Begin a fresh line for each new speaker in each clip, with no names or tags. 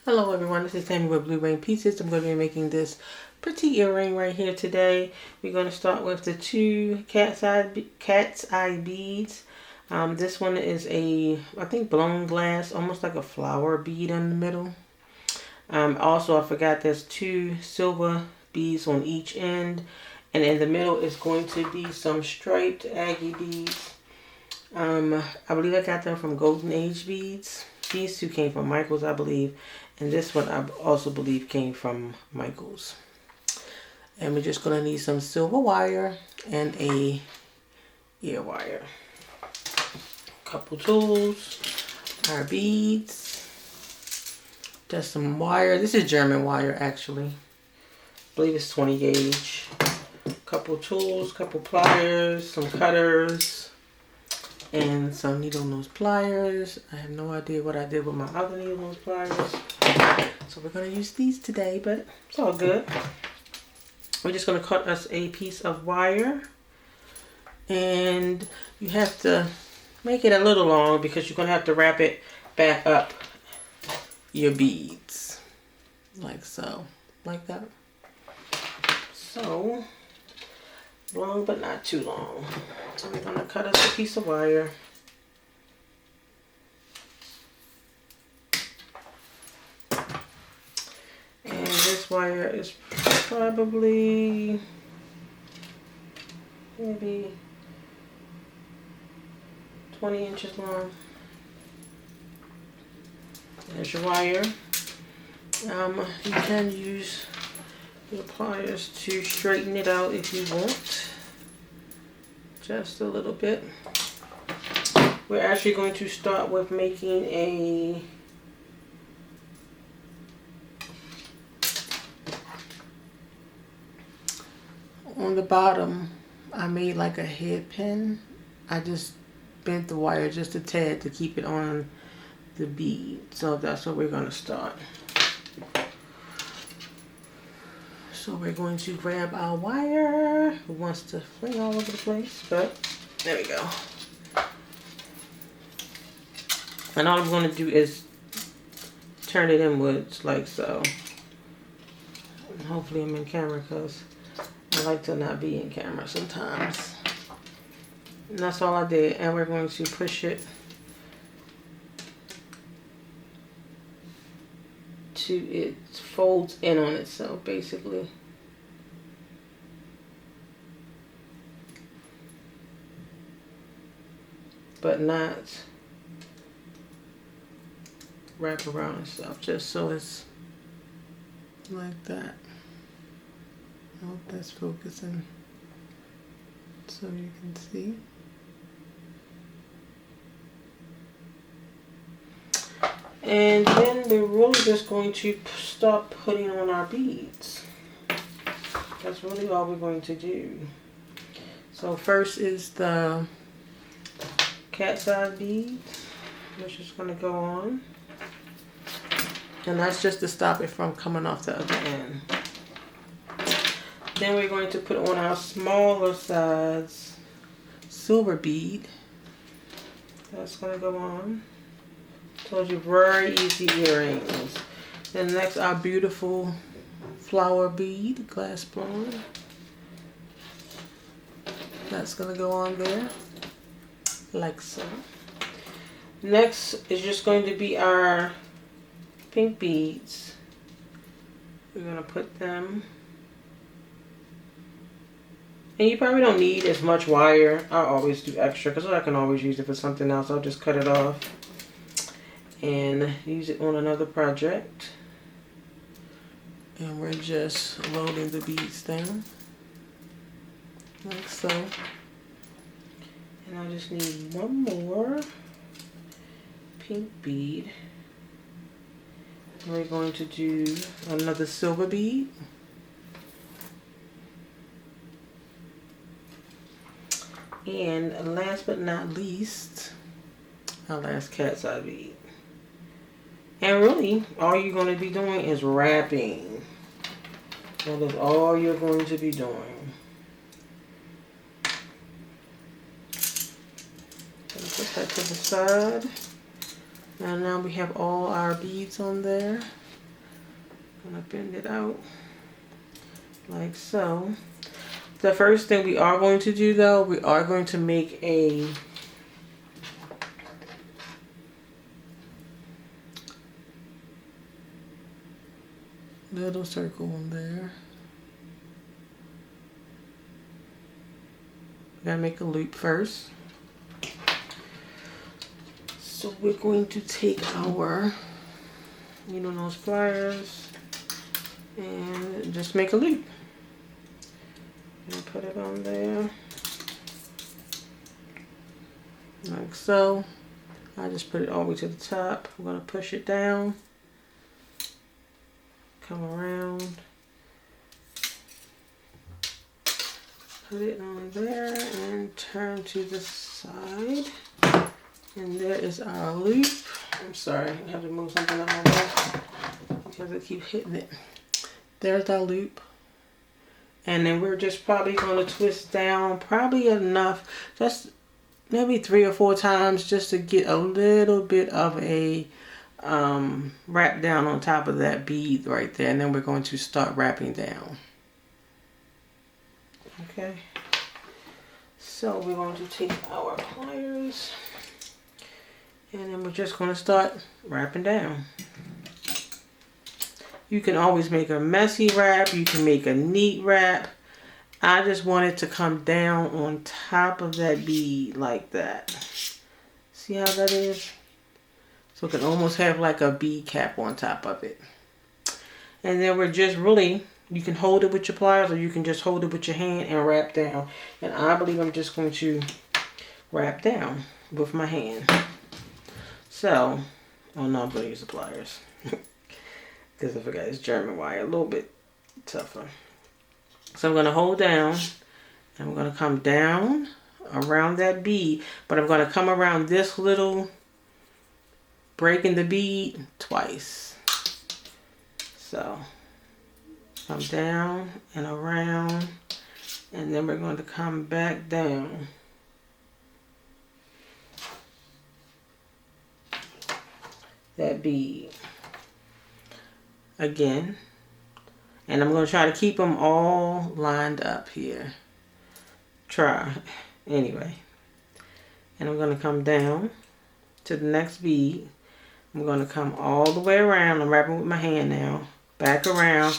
Hello everyone, this is Tammy with Blue Rain Pieces. I'm going to be making this pretty earring right here today. We're going to start with the two cat's eye beads. This one is I think blown glass, almost like a flower bead in the middle. Also, I forgot there's two silver beads on each end. And in the middle is going to be some striped Aggie beads. I believe I got them from Golden Age Beads. These two came from Michaels, I believe. And this one I also believe came from Michaels. And we're just going to need some silver wire and a ear wire. A couple tools, our beads, just some wire. This is German wire actually. I believe it's 20 gauge. A couple tools, couple pliers, some cutters, and some needle nose pliers. I have no idea what I did with my other needle nose pliers. So we're going to use these today, but it's all good. We're just going to cut us a piece of wire. And you have to make it a little long because you're going to have to wrap it back up your beads. Like so. Like that. So, long but not too long. So we're going to cut us a piece of wire. And this wire is probably maybe 20 inches long. There's your wire. You can use your pliers to straighten it out if you want. Just a little bit. We're actually going to start with making on the bottom, I made like a head pin. I just bent the wire just a tad to keep it on the bead. So that's what we're going to start. So we're going to grab our wire. Who wants to fling all over the place? But there we go. And all I'm going to do is turn it inwards like so. And hopefully I'm in camera because I like to not be in camera sometimes. And that's all I did. And we're going to push it to it folds in on itself basically. But not wrap around itself, just so it's like that. I hope that's focusing so you can see. And then we're really just going to start putting on our beads. That's really all we're going to do. So first is the cat's eye beads, which is going to go on. And that's just to stop it from coming off the other end. Then we're going to put on our smaller size silver bead. That's going to go on. Told you, very easy earrings. Then next, our beautiful flower bead, glass blown. That's going to go on there, like so. Next is just going to be our pink beads. We're going to put them. And you probably don't need as much wire. I always do extra because I can always use it for something else. I'll just cut it off and use it on another project. And we're just loading the beads down like so. And I just need one more pink bead. We're going to do another silver bead. And last but not least, our last cat's eye bead. And really, all you're going to be doing is wrapping. That is all you're going to be doing. Put that to the side. And now we have all our beads on there. I'm gonna bend it out like so. The first thing we are going to do though, we are going to make a little circle in there. We gotta make a loop first. So we're going to take our needle nose pliers and just make a loop. And put it on there. Like so. I just put it all the way to the top. I'm gonna push it down. Come around. Put it on there and turn to the side. And there is our loop. I'm sorry, I have to move something out of my way because I keep hitting it. There's our loop. And then we're just probably going to twist down probably enough, just maybe 3 or 4 times just to get a little bit of a wrap down on top of that bead right there. And then we're going to start wrapping down. Okay. So we're going to take our pliers and then we're just going to start wrapping down. You can always make a messy wrap. You can make a neat wrap. I just want it to come down on top of that bead like that. See how that is? So it can almost have like a bead cap on top of it. And then we're just really, you can hold it with your pliers or you can just hold it with your hand and wrap down. And I believe I'm just going to wrap down with my hand. So, oh no, I'm going to use the pliers. Because I forgot it's German wire, a little bit tougher. So I'm going to hold down, and I'm going to come down around that bead, but I'm going to come around this little break in the bead twice. So come down and around, and then we're going to come back down. That bead. Again, and I'm going to try to keep them all lined up here. Try anyway. And I'm going to come down to the next bead. I'm going to come all the way around. I'm wrapping with my hand now. Back around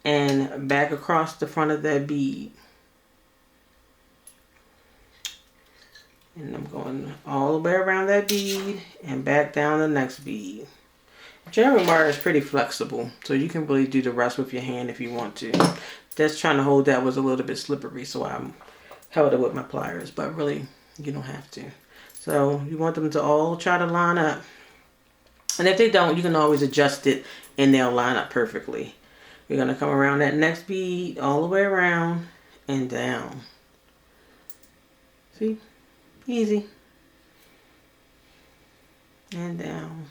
and back across the front of that bead. And I'm going all the way around that bead and back down the next bead. German wire is pretty flexible, so you can really do the rest with your hand if you want to. Just trying to hold that was a little bit slippery, so I held it with my pliers, but really, you don't have to. So you want them to all try to line up. And if they don't, you can always adjust it and they'll line up perfectly. We're going to come around that next bead, all the way around and down. See? Easy. And down.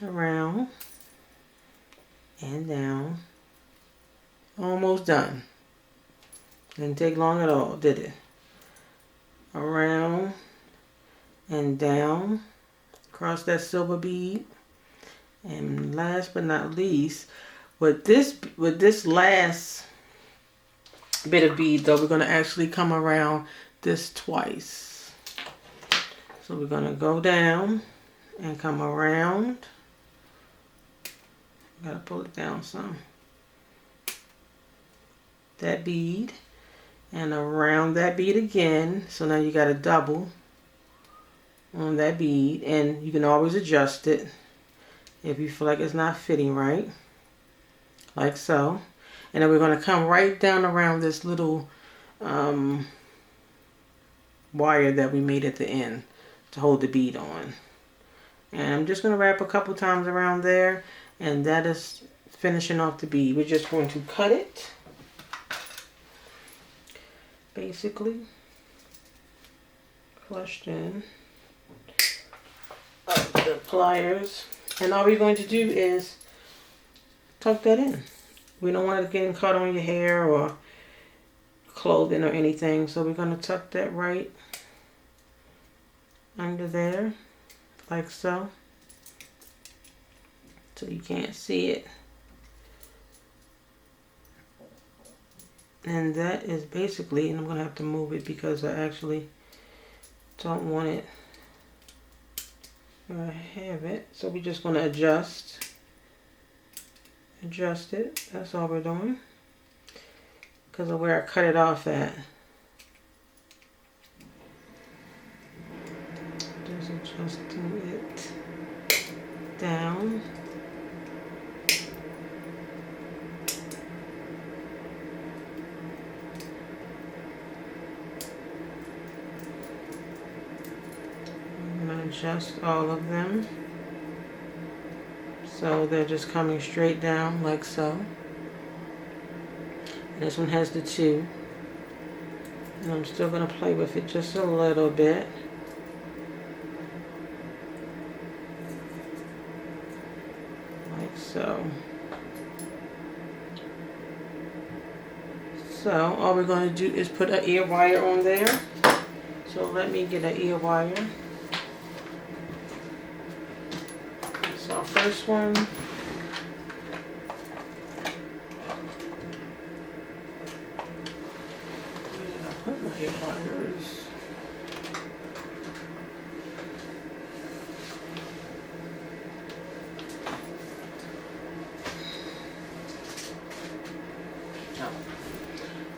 Around and down. Almost done. Didn't take long at all, did it? Around and down across that silver bead. And last but not least, with this last bit of bead though, we're going to actually come around this twice. So we're going to go down and come around. Gotta pull it down some. That bead and around that bead again. So now you got a double on that bead, and you can always adjust it if you feel like it's not fitting right, like so. And then we're going to come right down around this little wire that we made at the end to hold the bead on. And I'm just going to wrap a couple times around there, and that is finishing off the bead. We're just going to cut it, basically. Question of the pliers. And all we're going to do is tuck that in. We don't want it getting caught on your hair or clothing or anything. So we're going to tuck that right under there, like so. so you can't see it. And that is basically, and I'm going to have to move it because I actually don't want it where I have it. So we're just going to adjust it. That's all we're doing because of where I cut it off at. Just adjusting it down. I'm going to adjust all of them so they're just coming straight down like so. And this one has the 2. And I'm still going to play with it just a little bit. Like so. So all we're going to do is put an ear wire on there. So let me get an ear wire. So first one. Where did I put my ear wires?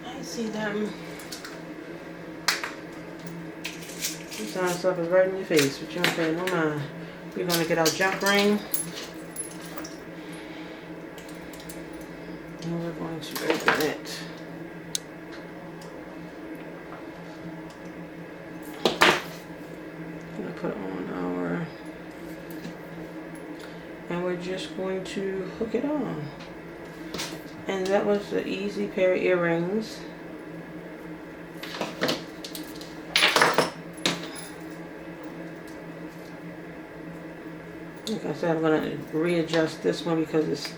I see them. Sometimes stuff is right in your face, but you don't pay no mind. We're going to get our jump ring. And we're going to open it. I'm going to put on our... And we're just going to hook it on. And that was the easy pair of earrings. Like I said, I'm going to readjust this one because it's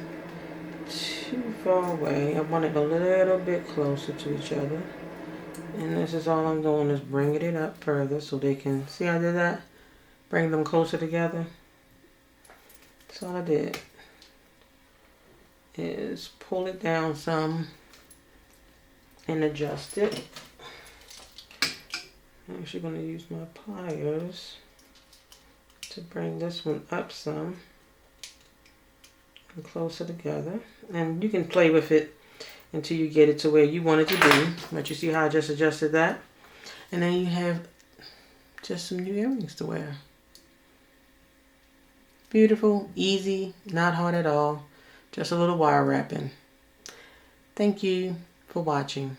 too far away. I want it a little bit closer to each other. And this is all I'm doing is bringing it up further so they can... See how I did that? Bring them closer together. That's all I did. Is pull it down some and adjust it. I'm actually going to use my pliers to bring this one up some and closer together. And you can play with it until you get it to where you want it to be. But you see how I just adjusted that? And then you have just some new earrings to wear. Beautiful, easy, not hard at all. Just a little wire wrapping. Thank you for watching.